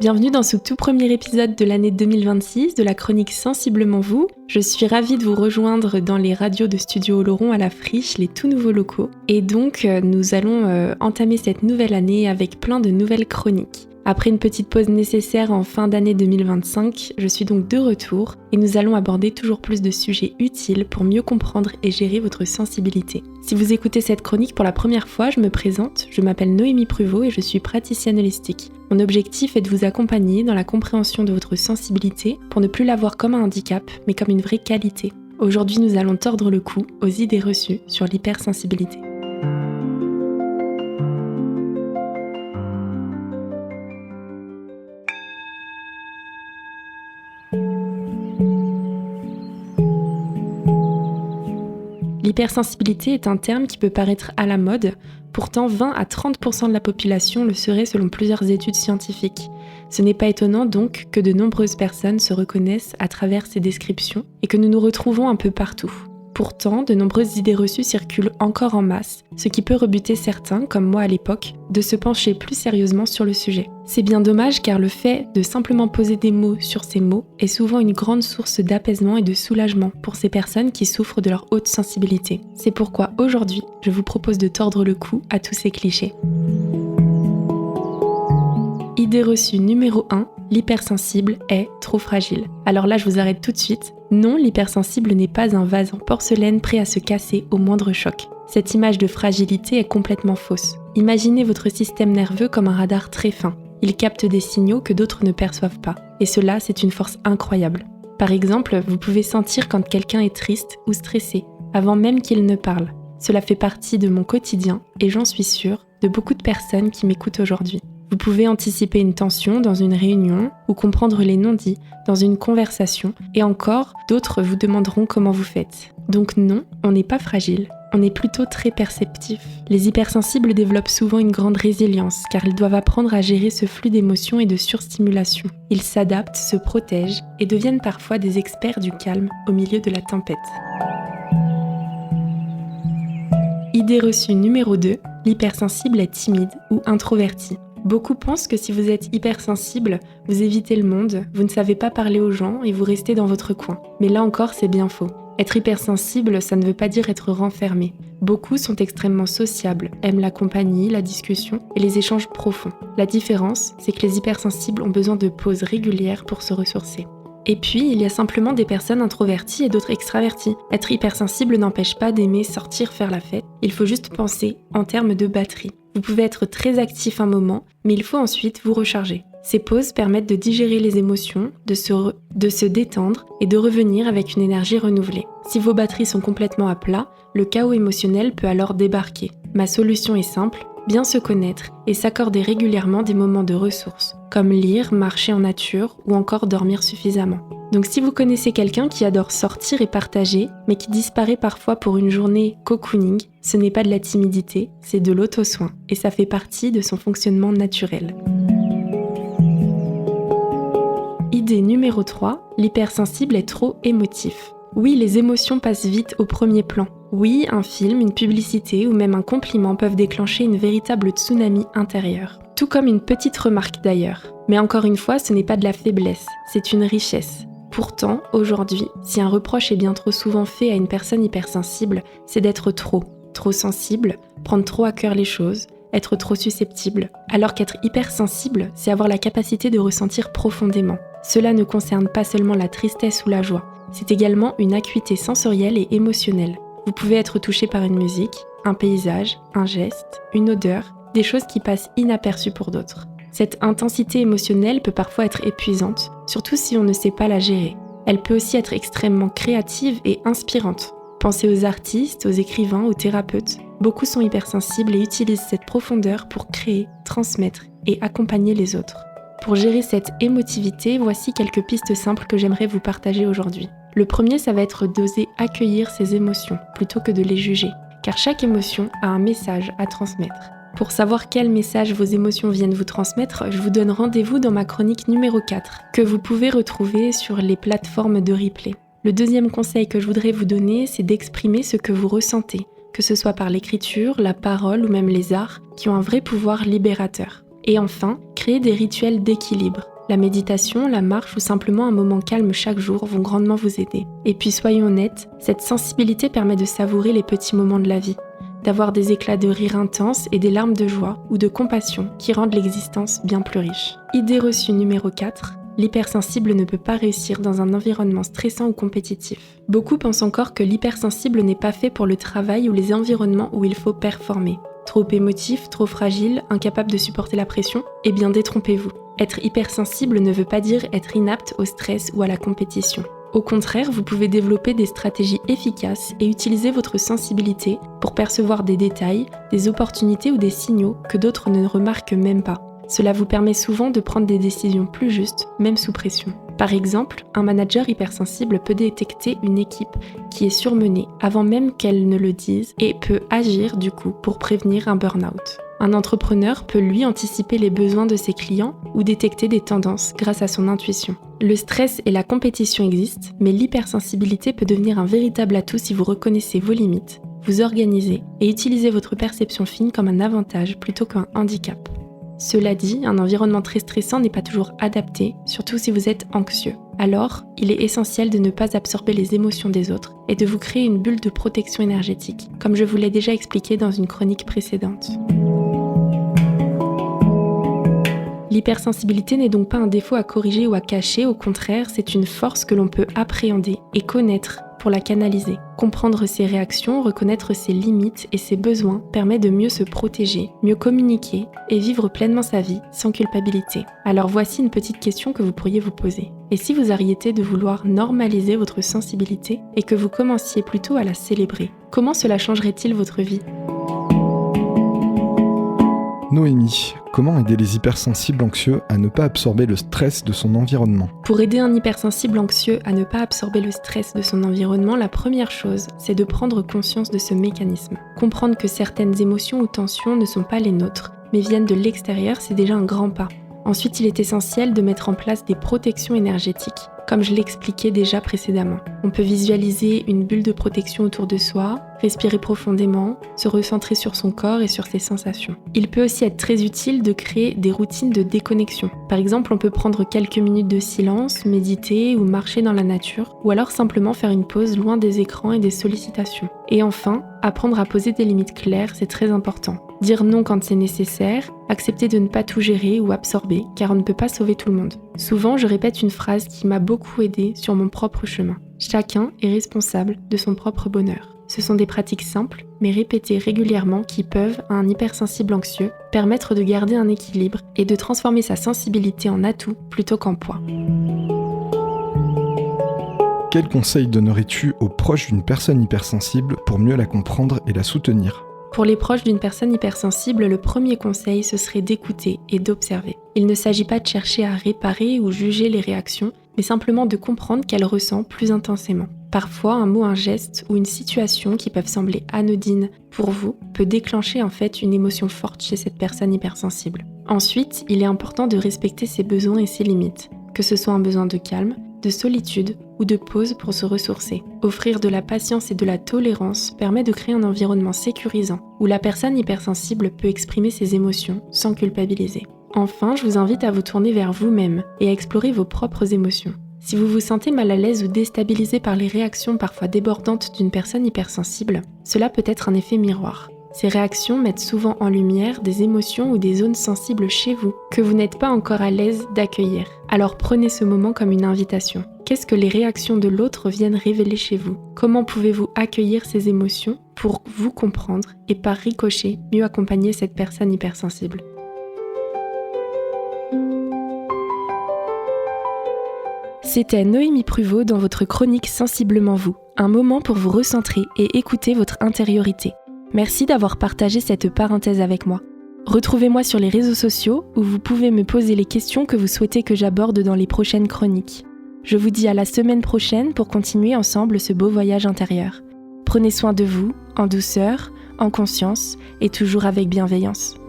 Bienvenue dans ce tout premier épisode de l'année 2026 de la chronique Sensiblement Vous. Je suis ravie de vous rejoindre dans les radios de Studio Oloron à la Friche, les tout nouveaux locaux. Et donc, nous allons entamer cette nouvelle année avec plein de nouvelles chroniques. Après une petite pause nécessaire en fin d'année 2025, je suis donc de retour et nous allons aborder toujours plus de sujets utiles pour mieux comprendre et gérer votre sensibilité. Si vous écoutez cette chronique pour la première fois, je me présente, je m'appelle Noémie Pruvot et je suis praticienne holistique. Mon objectif est de vous accompagner dans la compréhension de votre sensibilité pour ne plus la voir comme un handicap, mais comme une vraie qualité. Aujourd'hui, nous allons tordre le cou aux idées reçues sur l'hypersensibilité. L'hypersensibilité est un terme qui peut paraître à la mode, pourtant 20 à 30% de la population le serait selon plusieurs études scientifiques. Ce n'est pas étonnant donc que de nombreuses personnes se reconnaissent à travers ces descriptions et que nous nous retrouvons un peu partout. Pourtant, de nombreuses idées reçues circulent encore en masse, ce qui peut rebuter certains, comme moi à l'époque, de se pencher plus sérieusement sur le sujet. C'est bien dommage car le fait de simplement poser des mots sur ces mots est souvent une grande source d'apaisement et de soulagement pour ces personnes qui souffrent de leur haute sensibilité. C'est pourquoi aujourd'hui, je vous propose de tordre le cou à tous ces clichés. Idée reçue numéro 1, l'hypersensible est trop fragile. Alors là, je vous arrête tout de suite. Non, l'hypersensible n'est pas un vase en porcelaine prêt à se casser au moindre choc. Cette image de fragilité est complètement fausse. Imaginez votre système nerveux comme un radar très fin. Il capte des signaux que d'autres ne perçoivent pas. Et cela, c'est une force incroyable. Par exemple, vous pouvez sentir quand quelqu'un est triste ou stressé, avant même qu'il ne parle. Cela fait partie de mon quotidien et j'en suis sûre, de beaucoup de personnes qui m'écoutent aujourd'hui. Vous pouvez anticiper une tension dans une réunion ou comprendre les non-dits dans une conversation et encore, d'autres vous demanderont comment vous faites. Donc non, on n'est pas fragile, on est plutôt très perceptif. Les hypersensibles développent souvent une grande résilience car ils doivent apprendre à gérer ce flux d'émotions et de surstimulation. Ils s'adaptent, se protègent et deviennent parfois des experts du calme au milieu de la tempête. Idée reçue numéro 2, l'hypersensible est timide ou introverti. Beaucoup pensent que si vous êtes hypersensible, vous évitez le monde, vous ne savez pas parler aux gens et vous restez dans votre coin. Mais là encore, c'est bien faux. Être hypersensible, ça ne veut pas dire être renfermé. Beaucoup sont extrêmement sociables, aiment la compagnie, la discussion et les échanges profonds. La différence, c'est que les hypersensibles ont besoin de pauses régulières pour se ressourcer. Et puis, il y a simplement des personnes introverties et d'autres extraverties. Être hypersensible n'empêche pas d'aimer sortir faire la fête. Il faut juste penser en termes de batterie. Vous pouvez être très actif un moment, mais il faut ensuite vous recharger. Ces pauses permettent de digérer les émotions, de se détendre et de revenir avec une énergie renouvelée. Si vos batteries sont complètement à plat, le chaos émotionnel peut alors débarquer. Ma solution est simple, bien se connaître et s'accorder régulièrement des moments de ressources, comme lire, marcher en nature ou encore dormir suffisamment. Donc si vous connaissez quelqu'un qui adore sortir et partager, mais qui disparaît parfois pour une journée cocooning, ce n'est pas de la timidité, c'est de l'auto-soin, et ça fait partie de son fonctionnement naturel. Idée numéro 3, l'hypersensible est trop émotif. Oui, les émotions passent vite au premier plan. Oui, un film, une publicité ou même un compliment peuvent déclencher une véritable tsunami intérieure. Tout comme une petite remarque d'ailleurs. Mais encore une fois, ce n'est pas de la faiblesse, c'est une richesse. Pourtant, aujourd'hui, si un reproche est bien trop souvent fait à une personne hypersensible, c'est d'être trop sensible, prendre trop à cœur les choses, être trop susceptible. Alors qu'être hypersensible, c'est avoir la capacité de ressentir profondément. Cela ne concerne pas seulement la tristesse ou la joie, c'est également une acuité sensorielle et émotionnelle. Vous pouvez être touché par une musique, un paysage, un geste, une odeur, des choses qui passent inaperçues pour d'autres. Cette intensité émotionnelle peut parfois être épuisante, surtout si on ne sait pas la gérer. Elle peut aussi être extrêmement créative et inspirante. Pensez aux artistes, aux écrivains, aux thérapeutes. Beaucoup sont hypersensibles et utilisent cette profondeur pour créer, transmettre et accompagner les autres. Pour gérer cette émotivité, voici quelques pistes simples que j'aimerais vous partager aujourd'hui. Le premier, ça va être d'oser accueillir ses émotions plutôt que de les juger, car chaque émotion a un message à transmettre. Pour savoir quel message vos émotions viennent vous transmettre, je vous donne rendez-vous dans ma chronique numéro 4, que vous pouvez retrouver sur les plateformes de replay. Le deuxième conseil que je voudrais vous donner, c'est d'exprimer ce que vous ressentez, que ce soit par l'écriture, la parole ou même les arts, qui ont un vrai pouvoir libérateur. Et enfin, créer des rituels d'équilibre. La méditation, la marche ou simplement un moment calme chaque jour vont grandement vous aider. Et puis soyons honnêtes, cette sensibilité permet de savourer les petits moments de la vie, d'avoir des éclats de rire intenses et des larmes de joie ou de compassion qui rendent l'existence bien plus riche. Idée reçue numéro 4. L'hypersensible ne peut pas réussir dans un environnement stressant ou compétitif. Beaucoup pensent encore que l'hypersensible n'est pas fait pour le travail ou les environnements où il faut performer. Trop émotif, trop fragile, incapable de supporter la pression? Eh bien détrompez-vous. Être hypersensible ne veut pas dire être inapte au stress ou à la compétition. Au contraire, vous pouvez développer des stratégies efficaces et utiliser votre sensibilité pour percevoir des détails, des opportunités ou des signaux que d'autres ne remarquent même pas. Cela vous permet souvent de prendre des décisions plus justes, même sous pression. Par exemple, un manager hypersensible peut détecter une équipe qui est surmenée avant même qu'elle ne le dise et peut agir du coup pour prévenir un burn-out. Un entrepreneur peut lui anticiper les besoins de ses clients ou détecter des tendances grâce à son intuition. Le stress et la compétition existent, mais l'hypersensibilité peut devenir un véritable atout si vous reconnaissez vos limites, vous organisez et utilisez votre perception fine comme un avantage plutôt qu'un handicap. Cela dit, un environnement très stressant n'est pas toujours adapté, surtout si vous êtes anxieux. Alors, il est essentiel de ne pas absorber les émotions des autres et de vous créer une bulle de protection énergétique, comme je vous l'ai déjà expliqué dans une chronique précédente. L'hypersensibilité n'est donc pas un défaut à corriger ou à cacher, au contraire, c'est une force que l'on peut appréhender et connaître pour la canaliser. Comprendre ses réactions, reconnaître ses limites et ses besoins permet de mieux se protéger, mieux communiquer et vivre pleinement sa vie sans culpabilité. Alors voici une petite question que vous pourriez vous poser. Et si vous arrêtiez de vouloir normaliser votre sensibilité et que vous commenciez plutôt à la célébrer, comment cela changerait-il votre vie ? Noémie, comment aider les hypersensibles anxieux à ne pas absorber le stress de son environnement ? Pour aider un hypersensible anxieux à ne pas absorber le stress de son environnement, la première chose, c'est de prendre conscience de ce mécanisme. Comprendre que certaines émotions ou tensions ne sont pas les nôtres, mais viennent de l'extérieur, c'est déjà un grand pas. Ensuite, il est essentiel de mettre en place des protections énergétiques, comme je l'expliquais déjà précédemment. On peut visualiser une bulle de protection autour de soi, respirer profondément, se recentrer sur son corps et sur ses sensations. Il peut aussi être très utile de créer des routines de déconnexion. Par exemple, on peut prendre quelques minutes de silence, méditer ou marcher dans la nature, ou alors simplement faire une pause loin des écrans et des sollicitations. Et enfin, apprendre à poser des limites claires, c'est très important. Dire non quand c'est nécessaire, accepter de ne pas tout gérer ou absorber, car on ne peut pas sauver tout le monde. Souvent, je répète une phrase qui m'a beaucoup aidée sur mon propre chemin. Chacun est responsable de son propre bonheur. Ce sont des pratiques simples, mais répétées régulièrement qui peuvent, à un hypersensible anxieux, permettre de garder un équilibre et de transformer sa sensibilité en atout plutôt qu'en poids. Quels conseils donnerais-tu aux proches d'une personne hypersensible pour mieux la comprendre et la soutenir ? Pour les proches d'une personne hypersensible, le premier conseil, ce serait d'écouter et d'observer. Il ne s'agit pas de chercher à réparer ou juger les réactions, mais simplement de comprendre qu'elle ressent plus intensément. Parfois, un mot, un geste ou une situation qui peuvent sembler anodines pour vous peut déclencher en fait une émotion forte chez cette personne hypersensible. Ensuite, il est important de respecter ses besoins et ses limites, que ce soit un besoin de calme, de solitude ou de pause pour se ressourcer. Offrir de la patience et de la tolérance permet de créer un environnement sécurisant où la personne hypersensible peut exprimer ses émotions sans culpabiliser. Enfin, je vous invite à vous tourner vers vous-même et à explorer vos propres émotions. Si vous vous sentez mal à l'aise ou déstabilisé par les réactions parfois débordantes d'une personne hypersensible, cela peut être un effet miroir. Ces réactions mettent souvent en lumière des émotions ou des zones sensibles chez vous que vous n'êtes pas encore à l'aise d'accueillir. Alors prenez ce moment comme une invitation. Qu'est-ce que les réactions de l'autre viennent révéler chez vous ? Comment pouvez-vous accueillir ces émotions pour vous comprendre et par ricochet mieux accompagner cette personne hypersensible ? C'était Noémie Pruvot dans votre chronique Sensiblement vous, un moment pour vous recentrer et écouter votre intériorité. Merci d'avoir partagé cette parenthèse avec moi. Retrouvez-moi sur les réseaux sociaux où vous pouvez me poser les questions que vous souhaitez que j'aborde dans les prochaines chroniques. Je vous dis à la semaine prochaine pour continuer ensemble ce beau voyage intérieur. Prenez soin de vous, en douceur, en conscience et toujours avec bienveillance.